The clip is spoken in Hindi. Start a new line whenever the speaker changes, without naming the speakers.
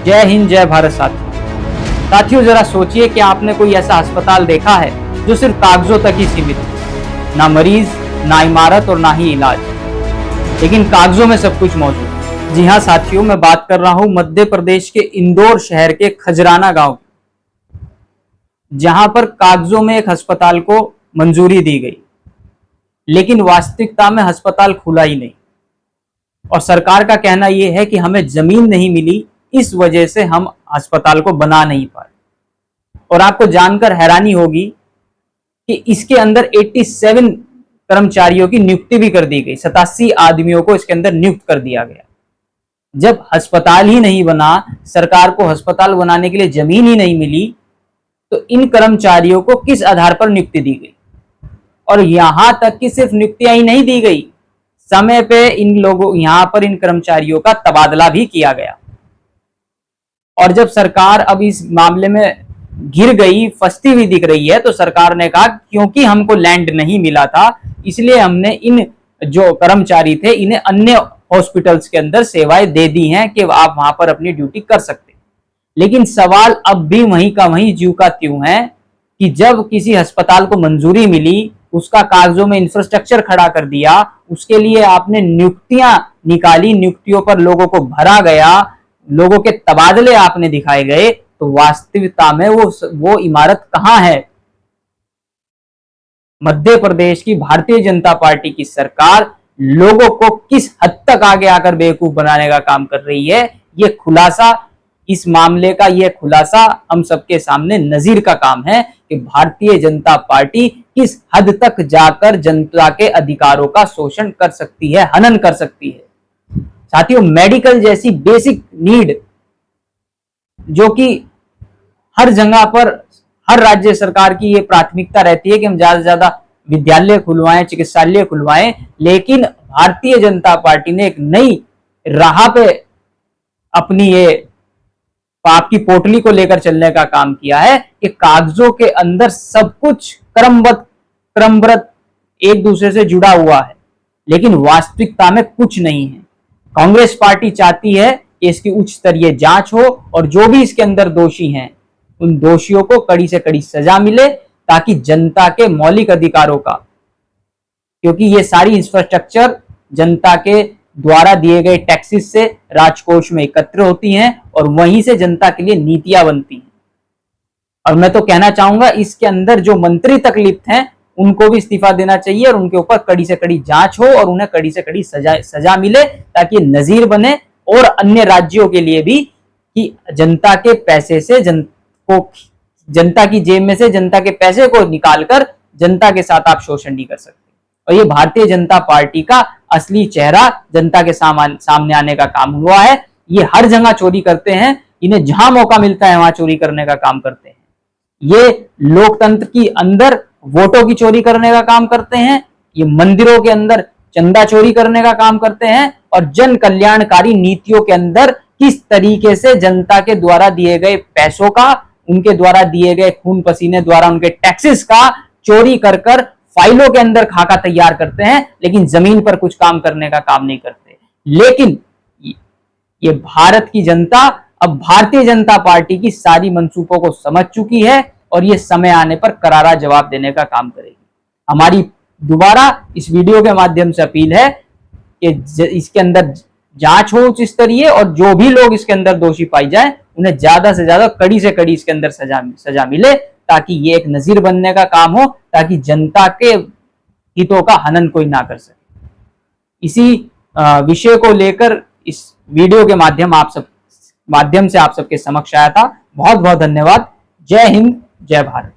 जय हिंद, जय भारत। साथियों जरा सोचिए कि आपने कोई ऐसा अस्पताल देखा है जो सिर्फ कागजों तक ही सीमित है, ना मरीज, ना इमारत और ना ही इलाज, लेकिन कागजों में सब कुछ मौजूद है। जी हाँ साथियों, मैं बात कर रहा हूं मध्य प्रदेश के इंदौर शहर के खजराना गांव की, जहां पर कागजों में एक अस्पताल को मंजूरी दी गई, लेकिन वास्तविकता में अस्पताल खुला ही नहीं। और सरकार का कहना यह है कि हमें जमीन नहीं मिली, इस वजह से हम अस्पताल को बना नहीं पाए। और आपको जानकर हैरानी होगी कि इसके अंदर 87 कर्मचारियों की नियुक्ति भी कर दी गई, 87 आदमियों को इसके अंदर नियुक्त कर दिया गया। जब अस्पताल ही नहीं बना, सरकार को अस्पताल बनाने के लिए जमीन ही नहीं मिली, तो इन कर्मचारियों को किस आधार पर नियुक्ति दी गई? और यहां तक कि सिर्फ नियुक्तियां ही नहीं दी गई, समय पे इन कर्मचारियों का तबादला भी किया गया। और जब सरकार अब इस मामले में घिर गई, फंसती हुई दिख रही है, तो सरकार ने कहा क्योंकि हमको लैंड नहीं मिला था, इसलिए हमने इन जो कर्मचारी थे इन्हें अन्य हॉस्पिटल्स के अंदर सेवाएं दे दी हैं कि आप वहां पर अपनी ड्यूटी कर सकते। लेकिन सवाल अब भी वहीं का वहीं ज्यों का त्यों है कि जब किसी अस्पताल को मंजूरी मिली, उसका कागजों में इंफ्रास्ट्रक्चर खड़ा कर दिया, उसके लिए आपने नियुक्तियां निकाली, नियुक्तियों पर लोगों को भरा गया, लोगों के तबादले आपने दिखाए गए, तो वास्तविकता में वो इमारत कहां है? मध्य प्रदेश की भारतीय जनता पार्टी की सरकार लोगों को किस हद तक आगे आकर बेवकूफ बनाने का काम कर रही है, इस मामले का यह खुलासा हम सबके सामने नजीर का काम है कि भारतीय जनता पार्टी किस हद तक जाकर जनता के अधिकारों का शोषण कर सकती है, हनन कर सकती है। साथियों, मेडिकल जैसी बेसिक नीड जो कि हर जगह पर हर राज्य सरकार की ये प्राथमिकता रहती है कि हम ज्यादा से ज्यादा विद्यालय खुलवाएं, चिकित्सालय खुलवाएं, लेकिन भारतीय जनता पार्टी ने एक नई राह पे अपनी ये पाप की पोटली को लेकर चलने का काम किया है कि कागजों के अंदर सब कुछ क्रमबद्ध एक दूसरे से जुड़ा हुआ है, लेकिन वास्तविकता में कुछ नहीं है। कांग्रेस पार्टी चाहती है कि इसकी उच्च स्तरीय जांच हो और जो भी इसके अंदर दोषी हैं उन दोषियों को कड़ी से कड़ी सजा मिले, ताकि जनता के मौलिक अधिकारों का, क्योंकि ये सारी इंफ्रास्ट्रक्चर जनता के द्वारा दिए गए टैक्सेस से राजकोष में एकत्र होती हैं और वहीं से जनता के लिए नीतियां बनती हैं। और मैं तो कहना चाहूंगा इसके अंदर जो मंत्री तक लिप्त हैं उनको भी इस्तीफा देना चाहिए और उनके ऊपर कड़ी से कड़ी जांच हो और उन्हें कड़ी से कड़ी सजा मिले, ताकि नजीर बने और अन्य राज्यों के लिए भी कि जनता के पैसे से जनता की जेब में से जनता के पैसे को निकालकर जनता के साथ आप शोषण नहीं कर सकते। और ये भारतीय जनता पार्टी का असली चेहरा जनता के सामने आने का काम हुआ है। ये हर जगह चोरी करते हैं, इन्हें जहां मौका मिलता है वहां चोरी करने का काम करते हैं। ये लोकतंत्र की अंदर वोटों की चोरी करने का काम करते हैं, ये मंदिरों के अंदर चंदा चोरी करने का काम करते हैं, और जन कल्याणकारी नीतियों के अंदर किस तरीके से जनता के द्वारा दिए गए पैसों का, उनके द्वारा दिए गए खून पसीने द्वारा उनके टैक्सेस का चोरी कर फाइलों के अंदर खाका तैयार करते हैं, लेकिन जमीन पर कुछ काम करने का काम नहीं करते। लेकिन ये भारत की जनता अब भारतीय जनता पार्टी की सारी मंसूबों को समझ चुकी है और ये समय आने पर करारा जवाब देने का काम करेगी। हमारी दोबारा इस वीडियो के माध्यम से अपील है कि इसके अंदर जांच हो उच्च स्तरीय, और जो भी लोग इसके अंदर दोषी पाई जाए उन्हें ज्यादा से ज्यादा कड़ी से कड़ी इसके अंदर सजा मिले, ताकि ये एक नजीर बनने का काम हो, ताकि जनता के हितों का हनन कोई ना कर सके। इसी विषय को लेकर इस वीडियो के माध्यम से आप सबके समक्ष आया था। बहुत बहुत धन्यवाद। जय हिंद, जय भारत।